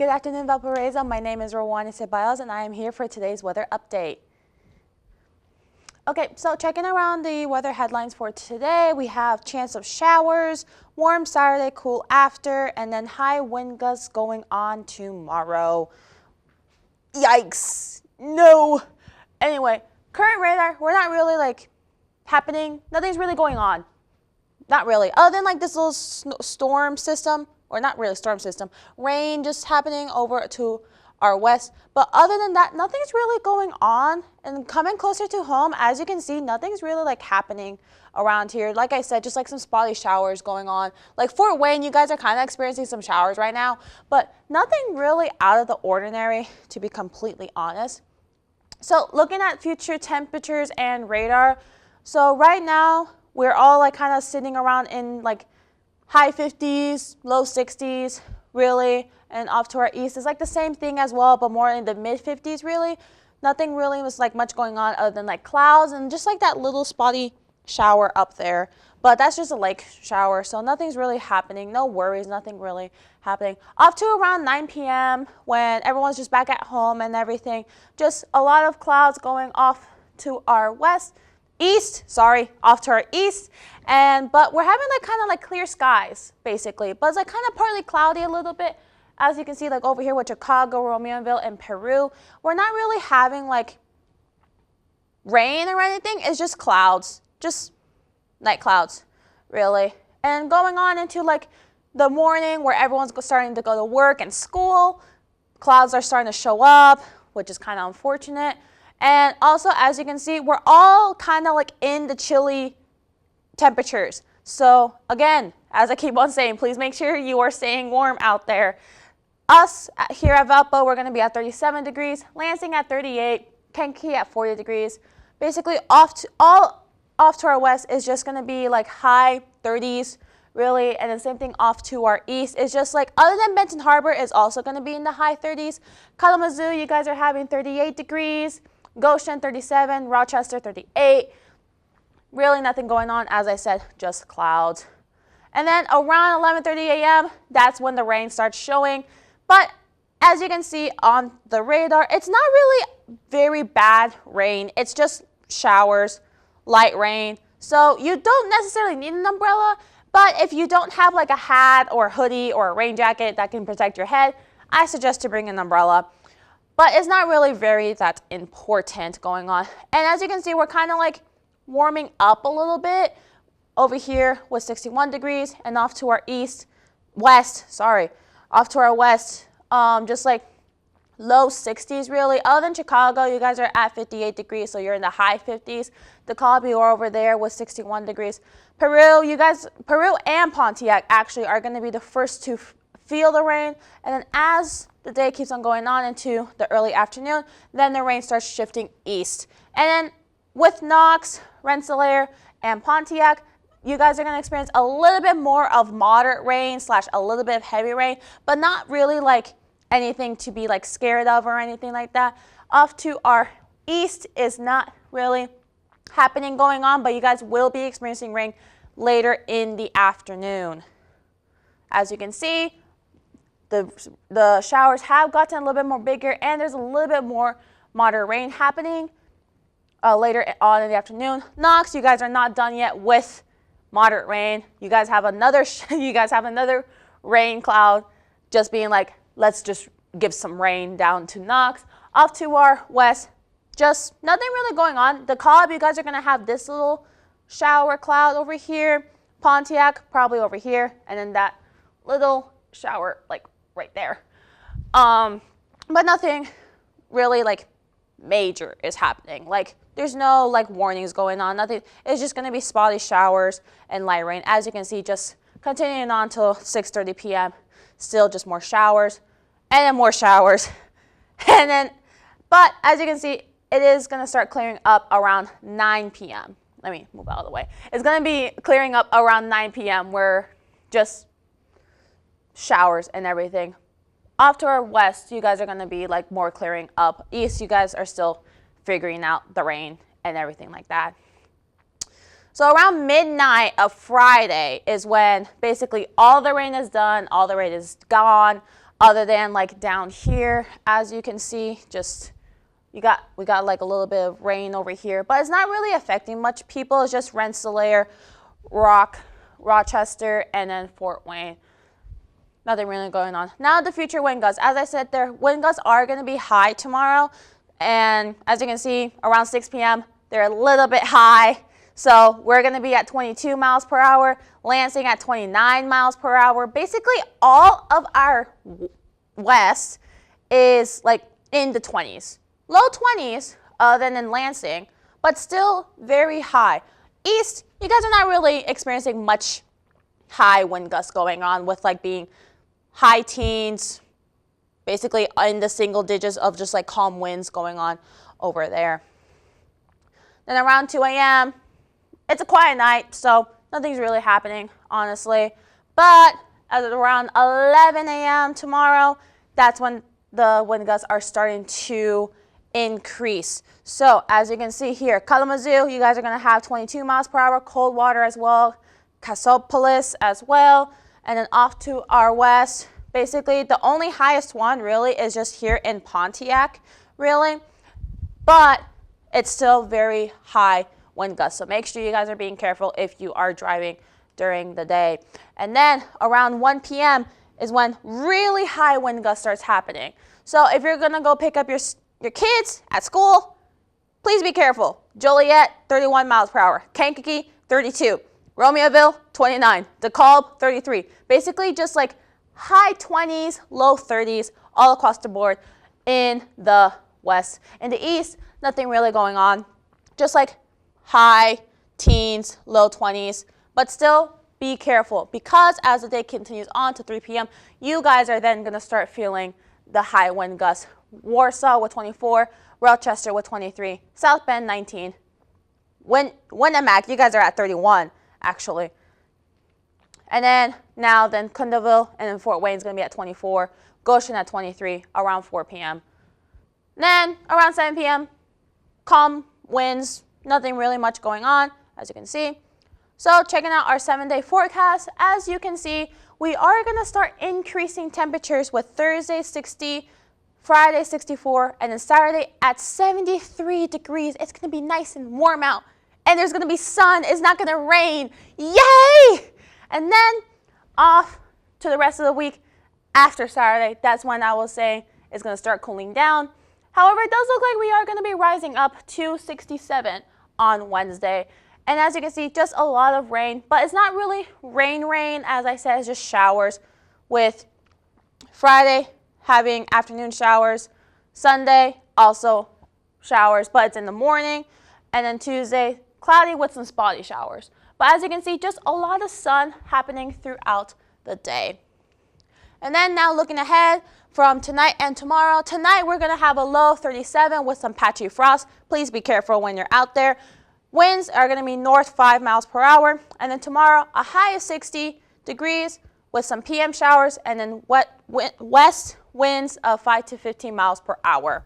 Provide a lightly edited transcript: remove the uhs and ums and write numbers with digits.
Good afternoon, Valparaiso. My name is Rwani and I am here for today's weather update. Okay, so checking around the weather headlines for today, we have chance of showers, warm Saturday, cool after, and then high wind gusts going on tomorrow. Yikes! No! Anyway, current radar, we're not really happening. Nothing's really going on. Not really, other than this little storm system, or not really storm system, rain just happening over to our west. But other than that, nothing's really going on. And coming closer to home, as you can see, nothing's really happening around here. Like I said, just some spotty showers going on. Like Fort Wayne, you guys are kind of experiencing some showers right now, but nothing really out of the ordinary, to be completely honest. So looking at future temperatures and radar, so right now we're all kind of sitting around in high 50s, low 60s, really, and off to our east is the same thing as well, but more in the mid 50s, really. Nothing really was much going on other than clouds and just that little spotty shower up there. But that's just a lake shower, so nothing's really happening. No worries, nothing really happening. Off to around 9 p.m. when everyone's just back at home and everything. Just a lot of clouds going off to our off to our east, but we're having kind of clear skies basically, but it's kind of partly cloudy a little bit, as you can see over here with Chicago, Romeoville, and Peru. We're not really having rain or anything. It's just clouds, just night clouds, really. And going on into the morning where everyone's starting to go to work and school, clouds are starting to show up, which is kind of unfortunate. And also, as you can see, we're all kind of in the chilly temperatures. So again, as I keep on saying, please make sure you are staying warm out there. Us here at Valpo, we're going to be at 37 degrees, Lansing at 38, Kankakee at 40 degrees. Basically, off to our west is just going to be high 30s, really, and the same thing off to our east is just other than Benton Harbor is also going to be in the high 30s. Kalamazoo, you guys are having 38 degrees. Goshen 37, Rochester 38. Really nothing going on, as I said, just clouds. And then around 11:30 a.m., that's when the rain starts showing. But as you can see on the radar, it's not really very bad rain. It's just showers, light rain. So you don't necessarily need an umbrella, but if you don't have a hat or a hoodie or a rain jacket that can protect your head, I suggest to bring an umbrella. But it's not really that important going on. And as you can see, we're kind of warming up a little bit over here with 61 degrees and off to our off to our west, just low 60s really. Other than Chicago, you guys are at 58 degrees, so you're in the high 50s. DeKalb, you're over there with 61 degrees. Peru and Pontiac actually are going to be the first to feel the rain, and then as the day keeps on going on into the early afternoon, then the rain starts shifting east. And then with Knox, Rensselaer, and Pontiac, you guys are going to experience a little bit more of moderate rain / a little bit of heavy rain, but not really anything to be scared of or anything like that. Off to our east is not really happening going on, but you guys will be experiencing rain later in the afternoon. As you can see, the showers have gotten a little bit more bigger, and there's a little bit more moderate rain happening later on in the afternoon. Knox, you guys are not done yet with moderate rain. You guys have another rain cloud, just being let's just give some rain down to Knox. Off to our west, just nothing really going on. DeKalb, you guys are going to have this little shower cloud over here. Pontiac, probably over here, and then that little shower right there. But nothing really major is happening. There's no warnings going on, nothing. It's just going to be spotty showers and light rain. As you can see, just continuing on till 6:30 p.m. Still just more showers and then more showers. But as you can see, it is going to start clearing up around 9 p.m. Let me move out of the way. It's going to be clearing up around 9 p.m. where just showers and everything. Off to our west, you guys are going to be more clearing up. East, you guys are still figuring out the rain and everything like that. So around midnight of Friday is when basically all the rain is done, all the rain is gone. other than like down here, as you can see, just we got like a little bit of rain over here, but it's not really affecting much people. It's just Rensselaer, Rochester, and then Fort Wayne. Nothing really going on. Now the future wind gusts. As I said, their wind gusts are going to be high tomorrow, and as you can see, around 6 p.m. they're a little bit high. So we're going to be at 22 miles per hour, Lansing at 29 miles per hour. Basically, all of our west is like in the 20s. Low 20s other than in Lansing, but still very high. East, you guys are not really experiencing much high wind gusts going on with like being high teens, basically in the single digits of just like calm winds going on over there. Then around 2 a.m., it's a quiet night, so nothing's really happening, honestly. But as of around 11 a.m. tomorrow, that's when the wind gusts are starting to increase. So as you can see here, Kalamazoo, you guys are going to have 22 miles per hour, Coldwater as well, Cassopolis as well, and then off to our west. Basically, the only highest one really is just here in Pontiac, really, but it's still very high wind gusts. So make sure you guys are being careful if you are driving during the day. And then around 1 p.m. is when really high wind gusts starts happening. So if you're going to go pick up your kids at school, please be careful. Joliet, 31 miles per hour. Kankakee, 32. Romeoville, 29. DeKalb, 33. Basically just like high 20s, low 30s, all across the board in the west. In the east, nothing really going on. Just like high teens, low 20s. But still be careful, because as the day continues on to 3 p.m., you guys are then going to start feeling the high wind gusts. Warsaw with 24, Rochester with 23, South Bend 19, Winnemac, you guys are at 31 actually. And then Kundaville and then Fort Wayne's going to be at 24, Goshen at 23 around 4 p.m. Then around 7 p.m., calm winds, nothing really much going on, as you can see. So checking out our 7-day forecast, as you can see, we are going to start increasing temperatures with Thursday 60, Friday 64, and then Saturday at 73 degrees. It's going to be nice and warm out, and there's going to be sun. It's not going to rain. Yay! And then off to the rest of the week after Saturday. That's when I will say it's going to start cooling down. However, it does look like we are going to be rising up to 67 on Wednesday. And as you can see, just a lot of rain, but it's not really rain. As I said, it's just showers, with Friday having afternoon showers, Sunday also showers, but it's in the morning, and then Tuesday cloudy with some spotty showers. But as you can see, just a lot of sun happening throughout the day. And then now looking ahead from tonight and tomorrow. Tonight we're going to have a low of 37 with some patchy frost. Please be careful when you're out there. Winds are going to be north 5 miles per hour. And then tomorrow, a high of 60 degrees with some PM showers, and then west winds of 5 to 15 miles per hour.